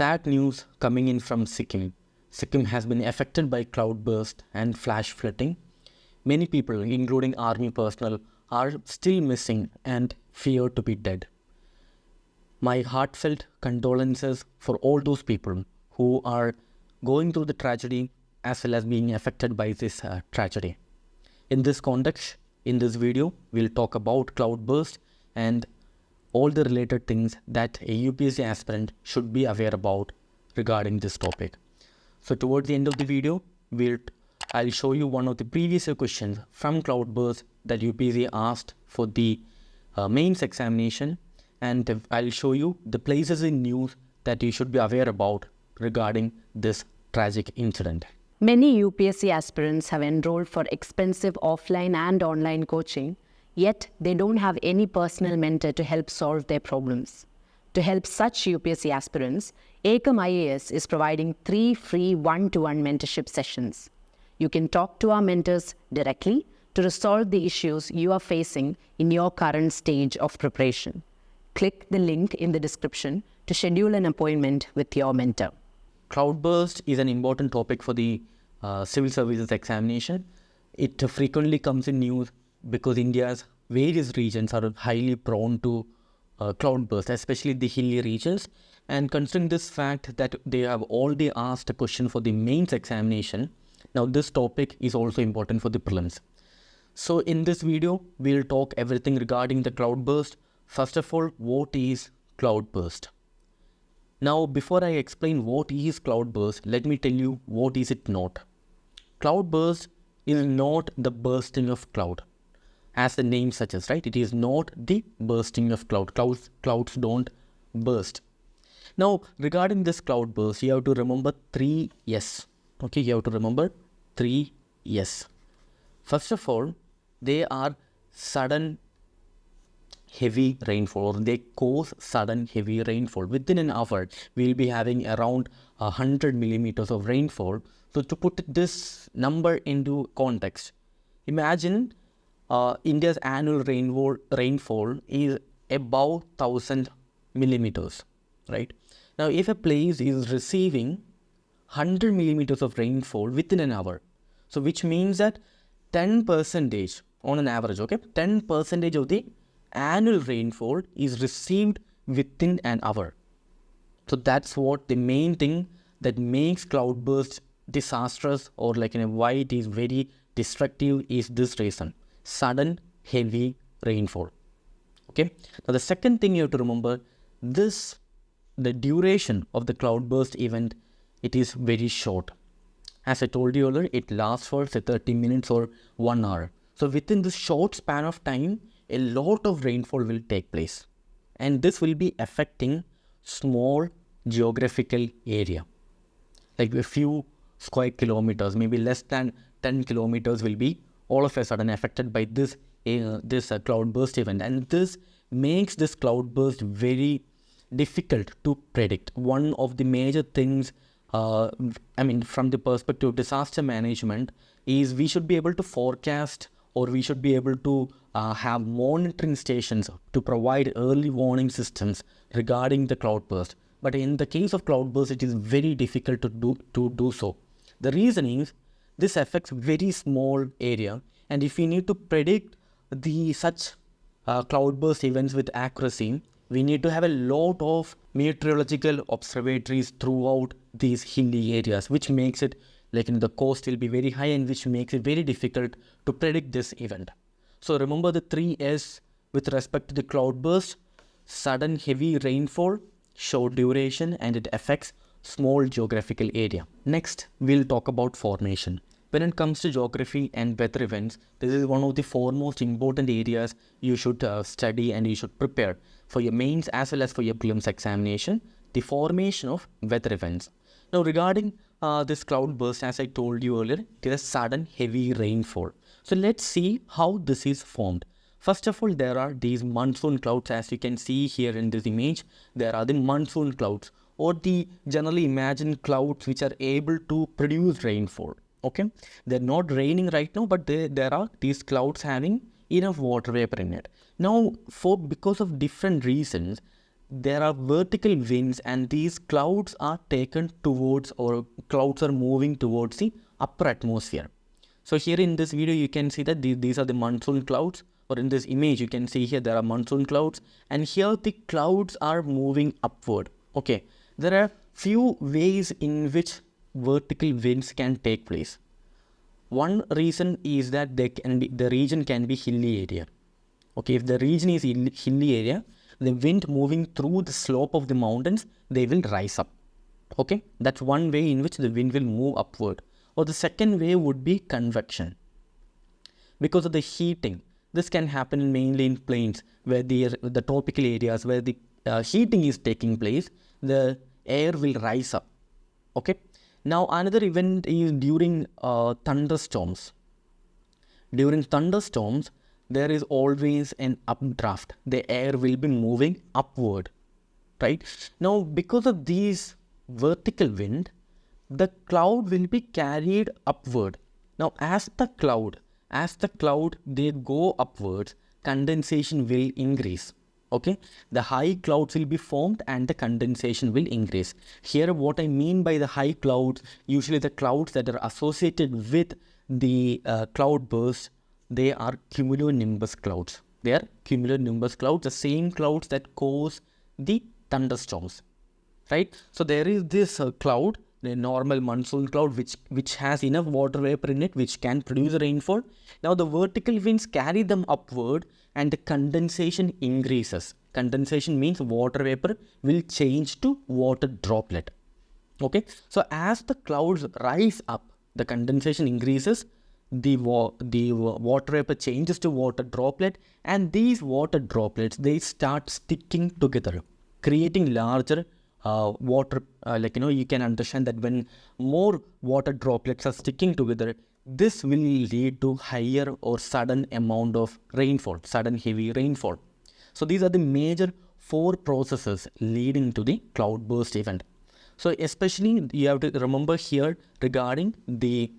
Sad news coming in from Sikkim. Sikkim has been affected by cloudburst and flash flooding. Many people, including army personnel, are still missing and fear to be dead. My heartfelt condolences for all those people who are going through the tragedy as well as being affected by this tragedy. In this context, in this video, we'll talk about cloudburst and all the related things that a UPSC aspirant should be aware about regarding this topic. So towards the end of the video, I'll show you one of the previous questions from cloudburst that UPSC asked for the mains examination, and I'll show you the places in news that you should be aware about regarding this tragic incident. Many UPSC aspirants have enrolled for expensive offline and online coaching, yet they don't have any personal mentor to help solve their problems. To help such UPSC aspirants, Ekam IAS is providing 3 free one-to-one mentorship sessions. You can talk to our mentors directly to resolve the issues you are facing in your current stage of preparation. Click the link in the description to schedule an appointment with your mentor. Cloudburst is an important topic for the civil services examination. It frequently comes in news because India's various regions are highly prone to cloudburst, especially the hilly regions. And considering this fact that they have already asked a question for the mains examination, now this topic is also important for the prelims. So in this video, we'll talk everything regarding the cloudburst. First of all, what is cloudburst? Now, before I explain what is cloudburst, let me tell you what is it not. Cloudburst is not the bursting of cloud, as the name suggests, right? It is not the bursting of cloud. Clouds don't burst. Now, regarding this cloudburst, you have to remember 3 yes. Okay, you have to remember 3 yes. First of all, they are sudden heavy rainfall, or they cause sudden heavy rainfall. Within an hour, we'll be having around 100 millimeters of rainfall. So to put this number into context, imagine India's annual rainfall is about 1000 millimeters, right? Now, if a place is receiving 100 millimeters of rainfall within an hour, so which means that 10% on an average, okay, 10% of the annual rainfall is received within an hour. So that's what the main thing that makes cloudburst disastrous, or why it is very destructive, is this reason: sudden heavy rainfall. Okay. Now the second thing you have to remember, the duration of the cloudburst event, it is very short. As I told you earlier, it lasts for say 30 minutes or 1 hour. So within this short span of time, a lot of rainfall will take place, and this will be affecting small geographical area, like a few square kilometers, maybe less than 10 kilometers will be all of a sudden affected by this cloudburst event, and this makes this cloudburst very difficult to predict. One of the major things, from the perspective of disaster management, is we should be able to forecast, or we should be able to have monitoring stations to provide early warning systems regarding the cloudburst. But in the case of cloudburst, it is very difficult to do so. The reason is this affects very small area, and if we need to predict such cloudburst events with accuracy, we need to have a lot of meteorological observatories throughout these hilly areas, which makes it the cost will be very high, and which makes it very difficult to predict this event. So remember the 3 S with respect to the cloudburst: sudden heavy rainfall, short duration, and it affects small geographical area. Next, we'll talk about formation. When it comes to geography and weather events, this is one of the foremost important areas you should study and you should prepare for your mains as well as for your prelims examination, the formation of weather events. Now regarding this cloudburst, as I told you earlier, it is a sudden heavy rainfall. So let's see how this is formed. First of all, there are these monsoon clouds, as you can see here in this image. There are the monsoon clouds, or the generally imagined clouds which are able to produce rainfall. Okay, they're not raining right now, but there are these clouds having enough water vapor in it. Now, because of different reasons, there are vertical winds and these clouds are taken towards, or clouds are moving towards the upper atmosphere. So here in this video, you can see that these are the monsoon clouds, or in this image, you can see here there are monsoon clouds, and here the clouds are moving upward. Okay, there are few ways in which vertical winds can take place. One reason is that the region can be hilly area. Okay, if the region is hilly area, the wind moving through the slope of the mountains, they will rise up. Okay, that's one way in which the wind will move upward. Or the second way would be convection. Because of the heating, this can happen mainly in plains where the tropical areas where the heating is taking place, the air will rise up. Okay. Now another event is during thunderstorms. During thunderstorms, there is always an updraft. The air will be moving upward, right? Now, because of these vertical wind, the cloud will be carried upward. Now, as the cloud they go upwards, condensation will increase. Okay, the high clouds will be formed and the condensation will increase. Here, what I mean by the high clouds, usually the clouds that are associated with the cloudburst, they are cumulonimbus clouds. They are cumulonimbus clouds, the same clouds that cause the thunderstorms, right? So there is this cloud, the normal monsoon cloud, which has enough water vapor in it, which can produce rainfall. Now the vertical winds carry them upward and the condensation increases. Condensation means water vapor will change to water droplet. Okay, so as the clouds rise up, the condensation increases, the water vapor changes to water droplet, and these water droplets, they start sticking together, creating larger water, you can understand that when more water droplets are sticking together, this will lead to higher or sudden amount of rainfall, sudden heavy rainfall. So these are the major 4 processes leading to the cloudburst event. So especially you have to remember here regarding the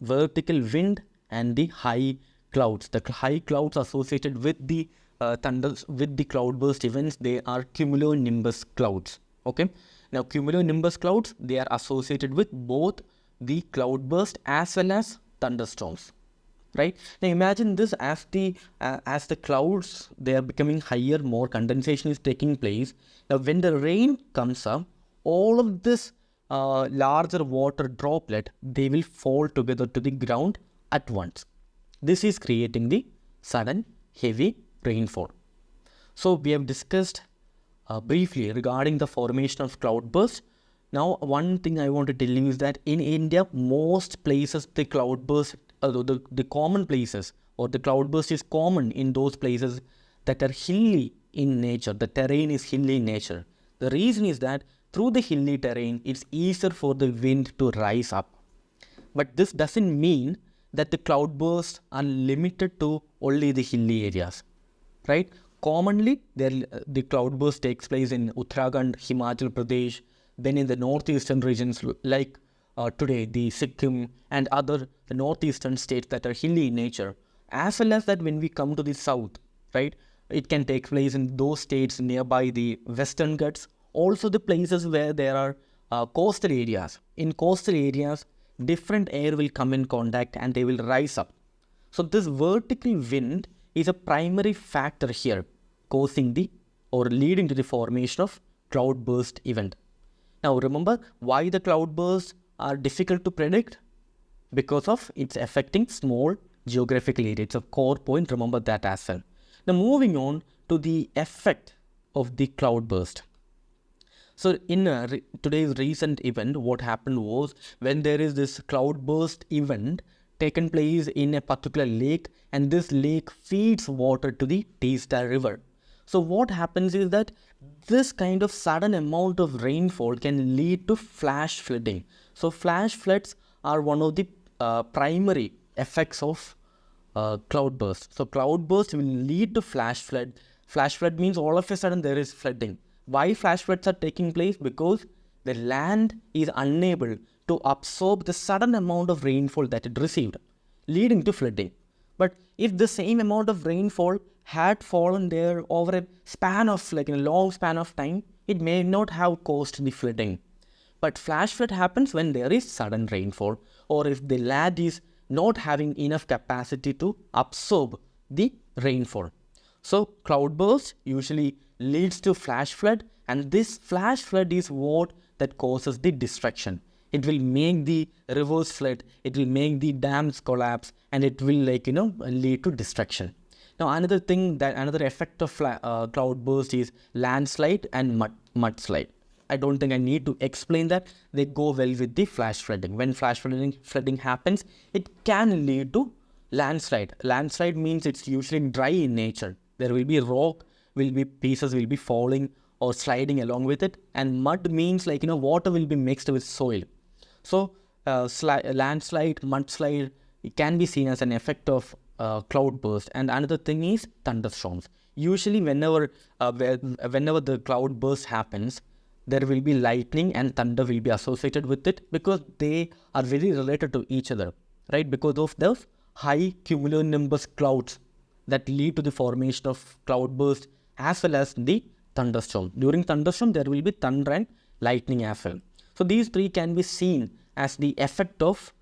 vertical wind and the high clouds. The high clouds associated with the with the cloudburst events, they are cumulonimbus clouds. Okay, now cumulonimbus clouds, they are associated with both the cloudburst as well as thunderstorms, right? Now imagine this, as the clouds, they are becoming higher, more condensation is taking place. Now when the rain comes up, all of this larger water droplet, they will fall together to the ground at once. This is creating the sudden heavy rainfall. So we have discussed briefly regarding the formation of cloudburst. Now one thing I want to tell you is that in India, most places the cloudburst, the common places, or the cloudburst is common in those places that are hilly in nature. The terrain is hilly in nature. The reason is that through the hilly terrain, it's easier for the wind to rise up. But this doesn't mean that the cloudbursts are limited to only the hilly areas, right? Commonly, the cloudburst takes place in Uttarakhand, Himachal Pradesh, then in the northeastern regions like today, the Sikkim and other northeastern states that are hilly in nature, as well as that when we come to the south, right? It can take place in those states nearby the Western Ghats, also the places where there are coastal areas. In coastal areas, different air will come in contact and they will rise up. So this vertical wind is a primary factor here, causing or leading to the formation of cloudburst event. Now remember why the cloudbursts are difficult to predict? Because of it's affecting small geographical area. It's a core point, remember that as well. Now moving on to the effect of the cloudburst. So in today's recent event, what happened was, when there is this cloudburst event taken place in a particular lake, and this lake feeds water to the Teesta River. So what happens is that this kind of sudden amount of rainfall can lead to flash flooding. So flash floods are one of the primary effects of cloudburst. So cloudburst will lead to flash flood. Flash flood means all of a sudden there is flooding. Why flash floods are taking place? Because the land is unable to absorb the sudden amount of rainfall that it received, leading to flooding. But if the same amount of rainfall had fallen there over a span of like a long span of time, it may not have caused the flooding. But flash flood happens when there is sudden rainfall, or if the land is not having enough capacity to absorb the rainfall. So cloudburst usually leads to flash flood, and this flash flood is what that causes the destruction. It will make the rivers flood, it will make the dams collapse, and it will lead to destruction. Now another effect of cloudburst is landslide and mudslide. I don't think I need to explain that. They go well with the flash flooding. When flash flooding happens, it can lead to landslide. Landslide means it's usually dry in nature. There will be pieces will be falling or sliding along with it. And mud means water will be mixed with soil. So landslide, mudslide, it can be seen as an effect of cloudburst. And another thing is thunderstorms. Usually whenever the cloudburst happens, there will be lightning and thunder will be associated with it, because they are very related to each other, right? Because of those high cumulonimbus clouds that lead to the formation of cloudburst as well as the thunderstorm. During thunderstorm, there will be thunder and lightning as well. So these three can be seen as the effect of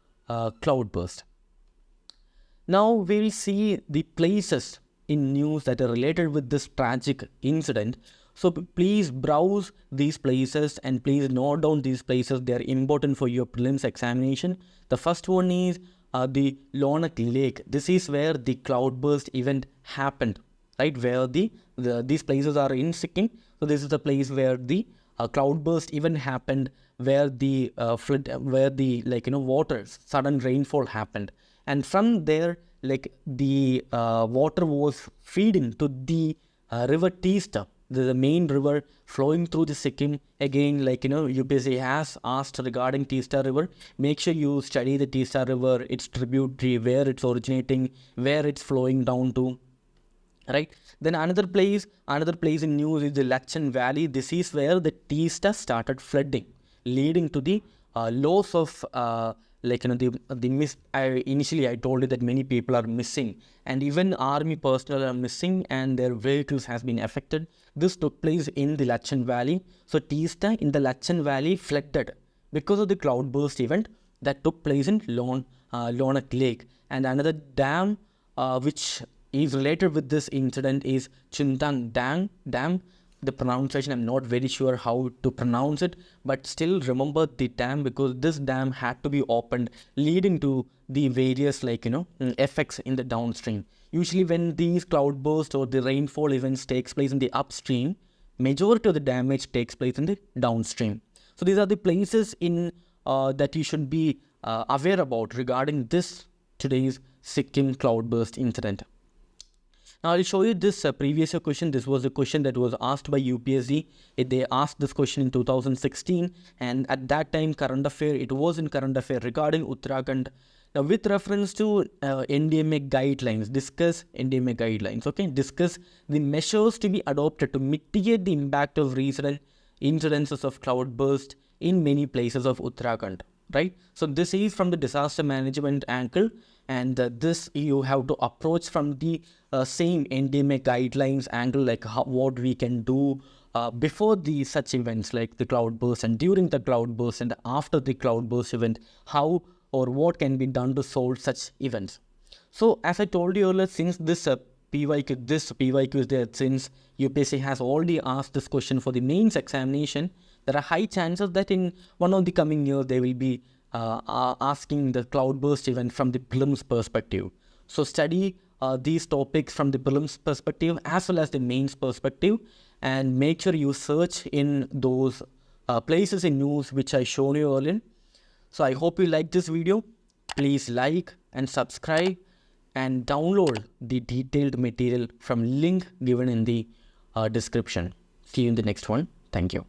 cloudburst. Now we will see the places in news that are related with this tragic incident. So please browse these places and please note down these places. They are important for your prelims examination. The first one is the Lonak Lake. This is where the cloudburst event happened, right? Where these places are in Sikkim. So this is the place where the cloudburst event happened, where the water, sudden rainfall happened, and from there the water was feeding to the river Teesta, the main river flowing through the Sikkim. Again, UPSC has asked regarding Teesta river. Make sure you study the Teesta river, its tributary, where it's originating, where it's flowing down to, right? Then another place in news is the Lachan Valley. This is where the Teesta started flooding, leading to the loss of initially I told you that many people are missing, and even army personnel are missing and their vehicles has been affected. This took place in the Lachan Valley. So Teesta in the Lachan Valley flooded because of the cloudburst event that took place in Lonak Lake. And another dam which is related with this incident is Chintang Dam. The pronunciation, I'm not very sure how to pronounce it, but still remember the dam, because this dam had to be opened, leading to the various effects in the downstream. Usually when these cloudbursts or the rainfall events takes place in the upstream, majority of the damage takes place in the downstream. So these are the places in that you should be aware about regarding today's Sikkim cloudburst incident. Now I'll show you this previous year question. This was a question that was asked by UPSC. They asked this question in 2016, and at that time it was in current affair regarding Uttarakhand. Now with reference to NDMA guidelines, discuss NDMA guidelines, okay? Discuss the measures to be adopted to mitigate the impact of recent incidences of cloudburst in many places of Uttarakhand, right? So this is from the disaster management angle, and this you have to approach from the same NDMA guidelines angle, what we can do before such events like the cloudburst, and during the cloudburst, and after the cloudburst event, how or what can be done to solve such events. So as I told you earlier, since this PYQ is there, since UPSC has already asked this question for the mains examination, there are high chances that in one of the coming years they will be asking the cloudburst event from the prelims perspective. So study these topics from the prelims perspective as well as the mains perspective, and make sure you search in those places in news which I shown you earlier. So I hope you like this video. Please like and subscribe and download the detailed material from link given in the description. See you in the next one. Thank you.